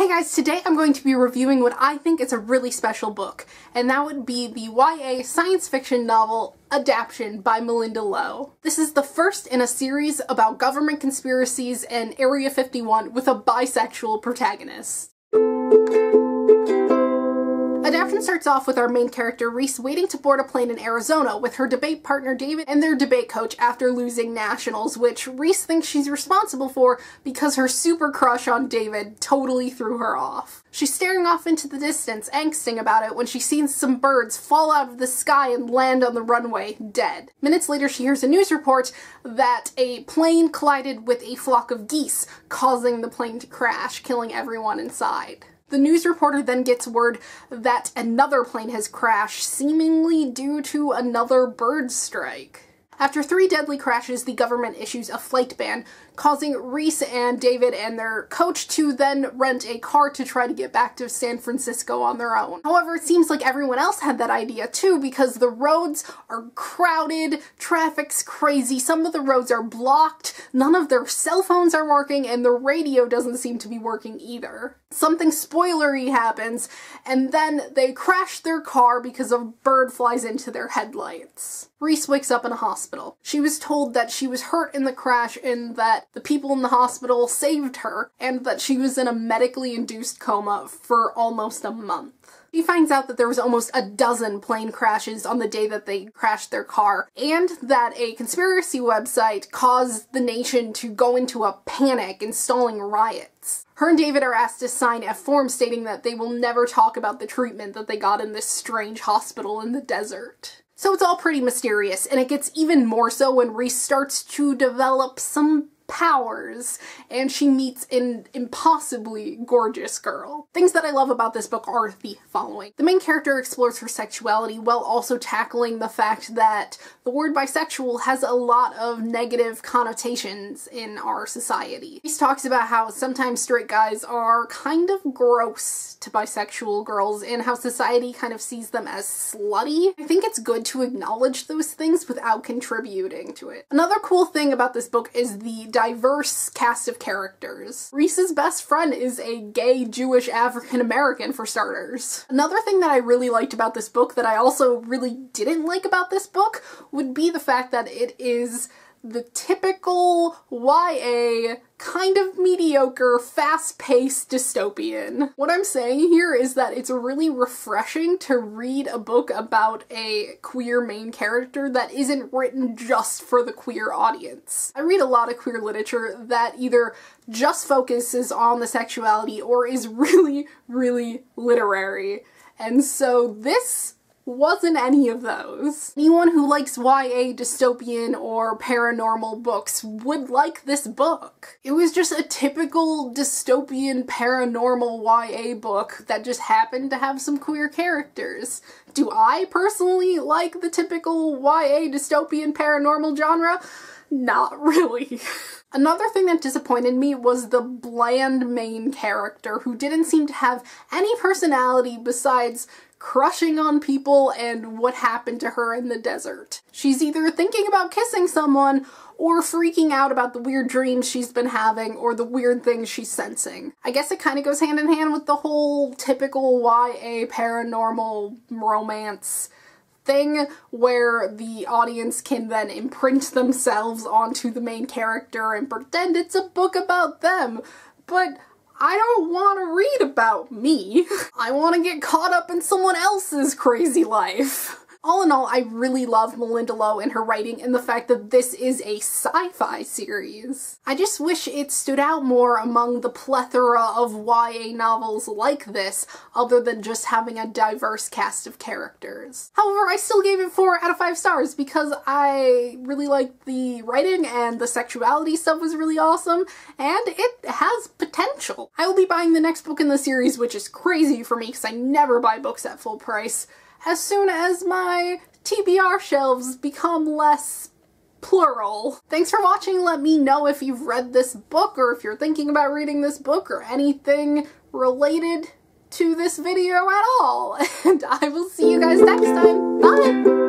Hey guys, today I'm going to be reviewing what I think is a really special book, and that would be the YA science fiction novel Adaption by Malinda Lo. This is the first in a series about government conspiracies and Area 51 with a bisexual protagonist. Adaption starts off with our main character, Reese, waiting to board a plane in Arizona with her debate partner, David, and their debate coach after losing nationals, which Reese thinks she's responsible for because her super crush on David totally threw her off. She's staring off into the distance, angsting about it, when she sees some birds fall out of the sky and land on the runway, dead. Minutes later, she hears a news report that a plane collided with a flock of geese, causing the plane to crash, killing everyone inside. The news reporter then gets word that another plane has crashed, seemingly due to another bird strike. After 3 deadly crashes, the government issues a flight ban, causing Reese and David and their coach to then rent a car to try to get back to San Francisco on their own. However, it seems like everyone else had that idea too, because the roads are crowded, traffic's crazy, some of the roads are blocked, none of their cell phones are working, and the radio doesn't seem to be working either. Something spoilery happens, and then they crash their car because a bird flies into their headlights. Reese wakes up in a hospital. She was told that she was hurt in the crash and that the people in the hospital saved her, and that she was in a medically induced coma for almost a month. She finds out that there was almost a dozen plane crashes on the day that they crashed their car, and that a conspiracy website caused the nation to go into a panic, installing riots. Her and David are asked to sign a form stating that they will never talk about the treatment that they got in this strange hospital in the desert. So it's all pretty mysterious, and it gets even more so when Reese starts to develop some powers, and she meets an impossibly gorgeous girl. Things that I love about this book are the following. The main character explores her sexuality while also tackling the fact that the word bisexual has a lot of negative connotations in our society. She talks about how sometimes straight guys are kind of gross to bisexual girls and how society kind of sees them as slutty. I think it's good to acknowledge those things without contributing to it. Another cool thing about this book is the diverse cast of characters. Reese's best friend is a gay Jewish African American, for starters. Another thing that I really liked about this book that I also really didn't like about this book would be the fact that it is the typical YA, kind of mediocre, fast-paced dystopian. What I'm saying here is that it's really refreshing to read a book about a queer main character that isn't written just for the queer audience. I read a lot of queer literature that either just focuses on the sexuality or is really, really literary. And so this wasn't any of those. Anyone who likes YA dystopian or paranormal books would like this book. It was just a typical dystopian paranormal YA book that just happened to have some queer characters. Do I personally like the typical YA dystopian paranormal genre? Not really. Another thing that disappointed me was the bland main character who didn't seem to have any personality besides crushing on people and what happened to her in the desert. She's either thinking about kissing someone or freaking out about the weird dreams she's been having or the weird things she's sensing. I guess it kind of goes hand in hand with the whole typical YA paranormal romance thing where the audience can then imprint themselves onto the main character and pretend it's a book about them. But I don't want to read about me. I want to get caught up in someone else's crazy life. All in all, I really love Malinda Lo and her writing and the fact that this is a sci-fi series. I just wish it stood out more among the plethora of YA novels like this, other than just having a diverse cast of characters. However, I still gave it 4 out of 5 stars because I really liked the writing and the sexuality stuff was really awesome, and it has potential. I will be buying the next book in the series, which is crazy for me because I never buy books at full price, as soon as my TBR shelves become less plural. Thanks for watching. Let me know if you've read this book or if you're thinking about reading this book or anything related to this video at all. And I will see you guys next time. Bye!